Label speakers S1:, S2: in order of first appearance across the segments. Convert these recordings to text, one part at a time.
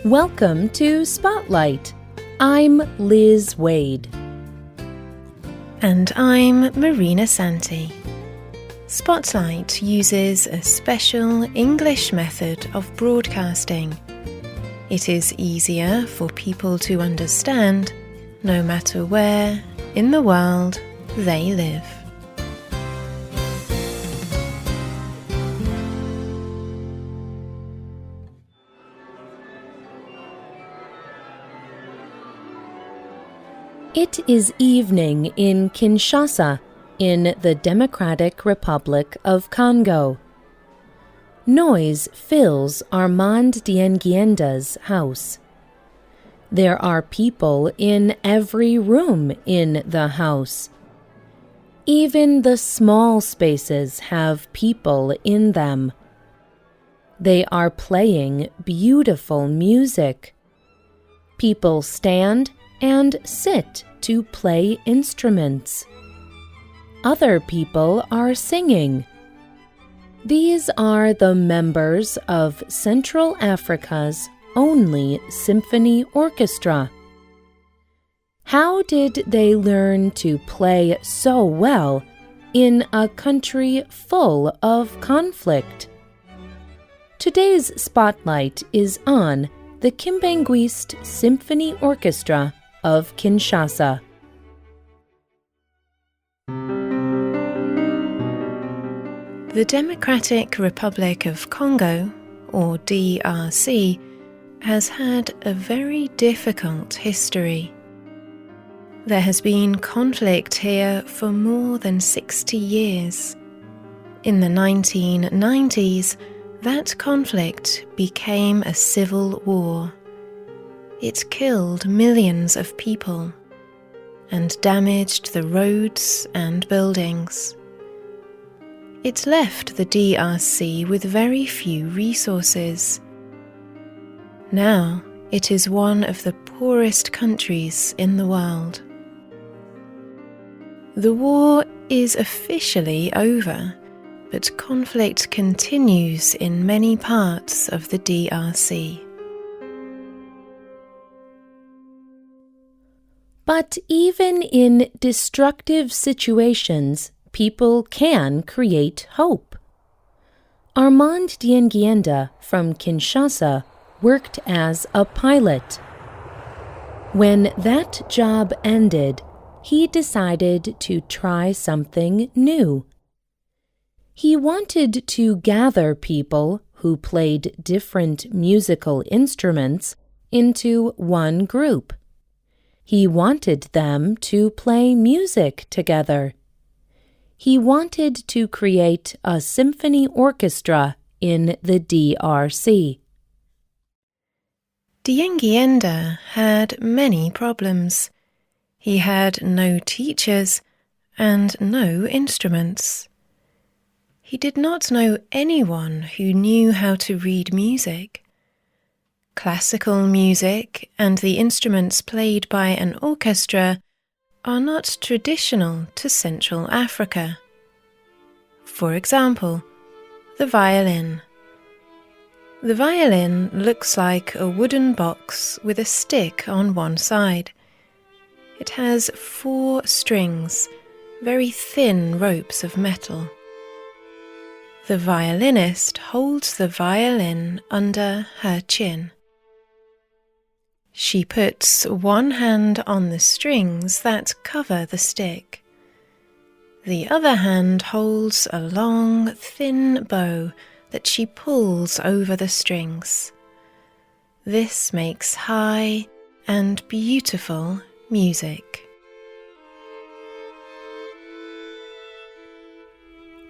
S1: Welcome to Spotlight. I'm Liz Waid.
S2: And I'm Marina Santee. Spotlight uses a special English method of broadcasting. It is easier for people to understand no matter where in the world they live.
S1: It is evening in Kinshasa, in the Democratic Republic of Congo. Noise fills Armand Diengienda's house. There are people in every room in the house. Even the small spaces have people in them. They are playing beautiful music. People stand and sit to play instruments. Other people are singing. These are the members of Central Africa's only symphony orchestra. How did they learn to play so well in a country full of conflict? Today's spotlight is on the Kimbanguist Symphony Orchestra of Kinshasa.
S2: The Democratic Republic of Congo, or DRC, has had a very difficult history. There has been conflict here for more than 60 years. In the 1990s, that conflict became a civil war. It killed millions of people and damaged the roads and buildings. It left the DRC with very few resources. Now it is one of the poorest countries in the world. The war is officially over, but conflict continues in many parts of the DRC.
S1: But even in destructive situations, people can create hope. Armand Diengienda from Kinshasa worked as a pilot. When that job ended, he decided to try something new. He wanted to gather people who played different musical instruments into one group. He wanted them to play music together. He wanted to create a symphony orchestra in the DRC.
S2: Diengienda had many problems. He had no teachers and no instruments. He did not know anyone who knew how to read music. Classical music and the instruments played by an orchestra are not traditional to Central Africa. For example, the violin. The violin looks like a wooden box with a stick on one side. It has 4 strings, very thin ropes of metal. The violinist holds the violin under her chin. She puts one hand on the strings that cover the stick. The other hand holds a long, thin bow that she pulls over the strings. This makes high and beautiful music.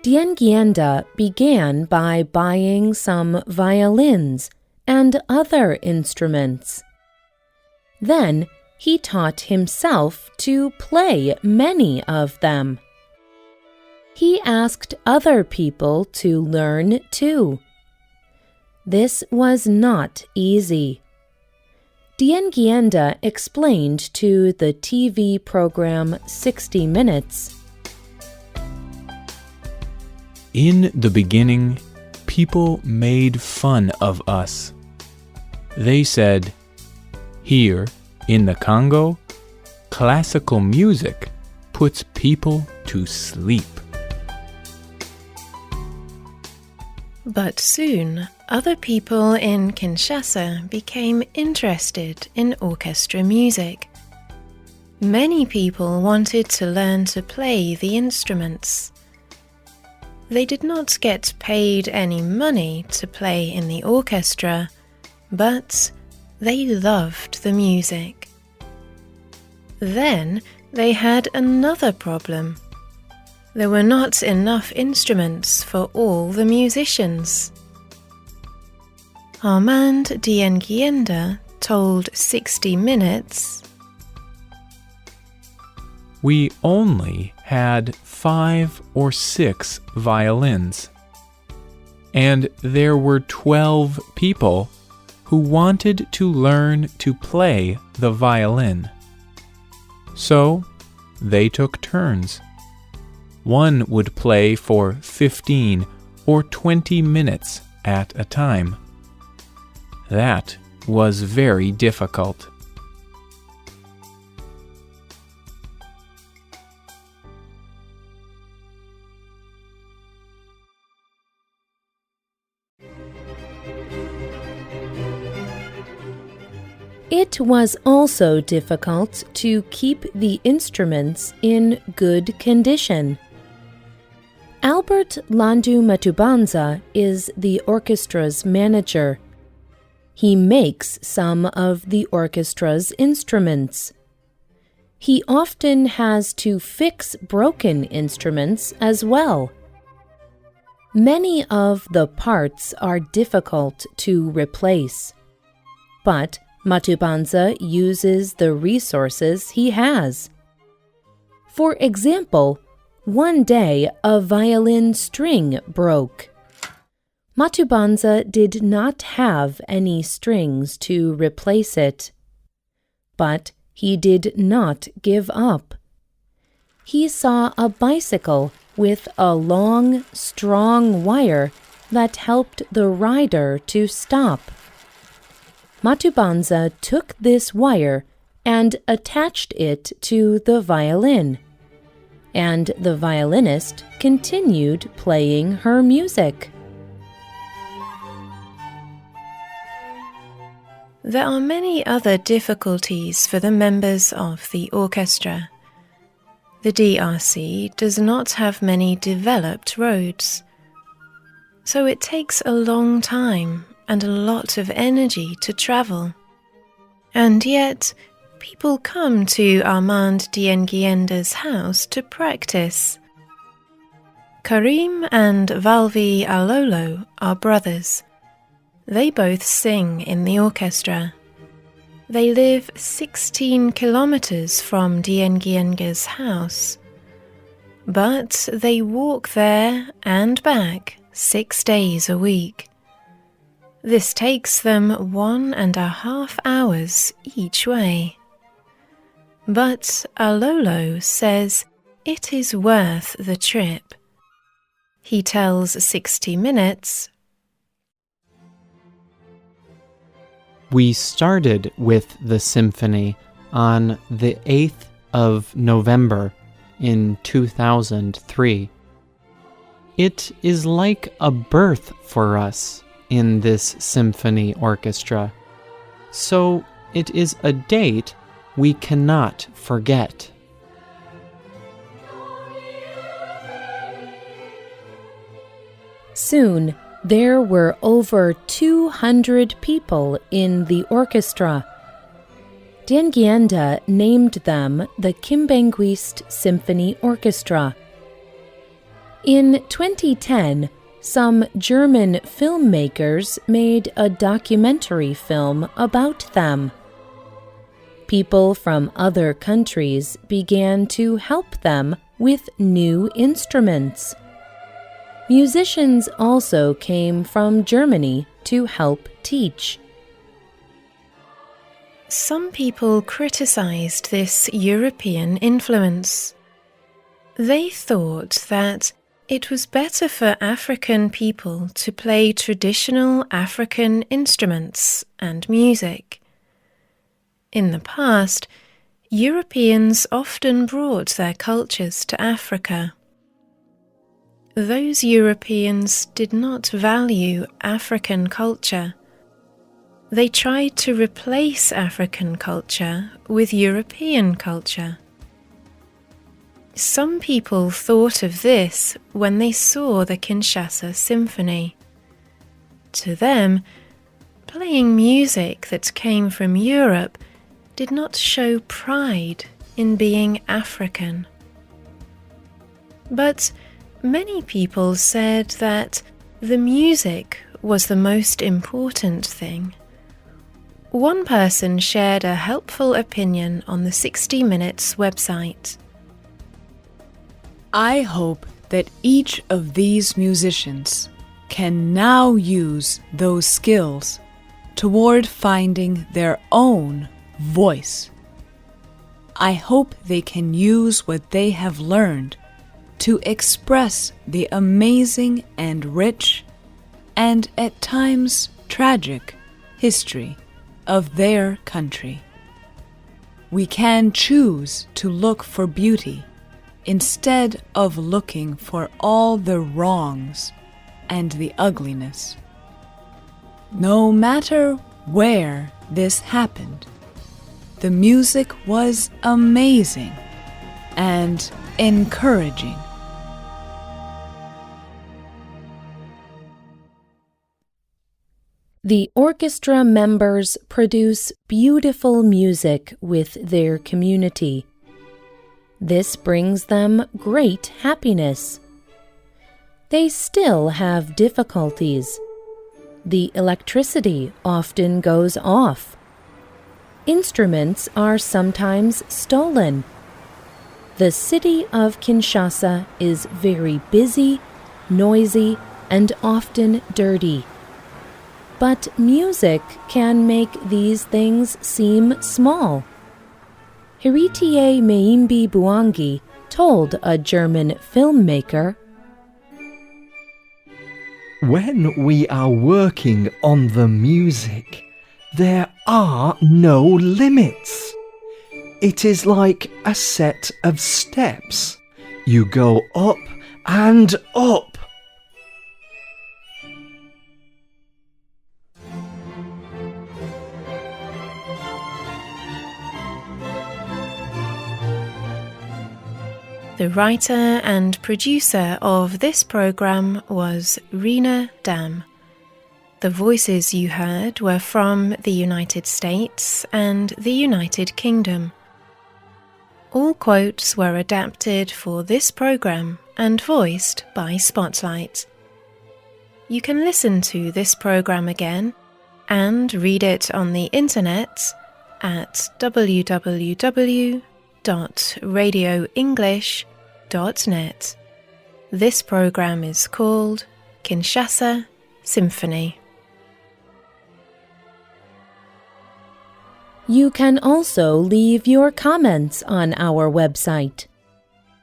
S1: Diengienda began by buying some violins and other instruments. Then he taught himself to play many of them. He asked other people to learn too. This was not easy. Diengienda explained to the TV program 60 Minutes.
S3: In the beginning, people made fun of us. They said, "Here, in the Congo, classical music puts people to sleep."
S2: But soon, other people in Kinshasa became interested in orchestra music. Many people wanted to learn to play the instruments. They did not get paid any money to play in the orchestra, but they loved the music. Then they had another problem. There were not enough instruments for all the musicians. Armand Diengienda told 60 Minutes,
S3: "We only had 5 or 6 violins, and there were 12 people who wanted to learn to play the violin. So they took turns. One would play for 15 or 20 minutes at a time. That was very difficult."
S1: It was also difficult to keep the instruments in good condition. Albert Landu Matubanza is the orchestra's manager. He makes some of the orchestra's instruments. He often has to fix broken instruments as well. Many of the parts are difficult to replace, but Matubanza uses the resources he has. For example, one day a violin string broke. Matubanza did not have any strings to replace it. But he did not give up. He saw a bicycle with a long, strong wire that helped the rider to stop. Matubanza took this wire and attached it to the violin, and the violinist continued playing her music.
S2: There are many other difficulties for the members of the orchestra. The DRC does not have many developed roads, so it takes a long time and a lot of energy to travel. And yet, people come to Armand Diengienda's house to practice. Karim and Valvi Alolo are brothers. They both sing in the orchestra. They live 16 kilometers from Diengienda's house, but they walk there and back 6 days a week. This takes them 1.5 hours each way. But Alolo says it is worth the trip. He tells 60 Minutes,
S4: "We started with the symphony on the 8th of November in 2003. It is like a birth for us in this symphony orchestra, so it is a date we cannot forget."
S1: Soon, there were over 200 people in the orchestra. Diengienda named them the Kimbanguist Symphony Orchestra. In 2010, some German filmmakers made a documentary film about them. People from other countries began to help them with new instruments. Musicians also came from Germany to help teach.
S2: Some people criticized this European influence. They thought that It was better for African people to play traditional African instruments and music. In the past, Europeans often brought their cultures to Africa. Those Europeans did not value African culture. They tried to replace African culture with European culture. Some people thought of this when they saw the Kinshasa Symphony. To them, playing music that came from Europe did not show pride in being African. But many people said that the music was the most important thing. One person shared a helpful opinion on the 60 Minutes website.
S5: I hope that each of these musicians can now use those skills toward finding their own voice. I hope they can use what they have learned to express the amazing and rich and at times tragic history of their country. We can choose to look for beauty instead of looking for all the wrongs and the ugliness. No matter where this happened, the music was amazing and encouraging.
S1: The orchestra members produce beautiful music with their community. This brings them great happiness. They still have difficulties. The electricity often goes off. Instruments are sometimes stolen. The city of Kinshasa is very busy, noisy, and often dirty. But music can make these things seem small. Héritier Meimbi Buangi told a German filmmaker,
S6: "When we are working on the music, there are no limits. It is like a set of steps. You go up and up."
S2: The writer and producer of this program was Rena Dam. The voices you heard were from the United States and the United Kingdom. All quotes were adapted for this program and voiced by Spotlight. You can listen to this program again and read it on the internet at www.radioenglish.net. This program is called Kinshasa Symphony.
S1: You can also leave your comments on our website,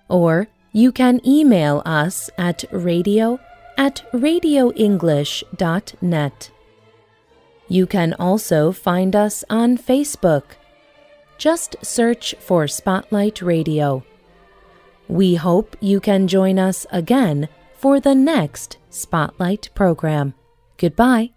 S1: or you can email us at radio@radioenglish.net. You can also find us on Facebook. Just search for Spotlight Radio. We hope you can join us again for the next Spotlight program. Goodbye.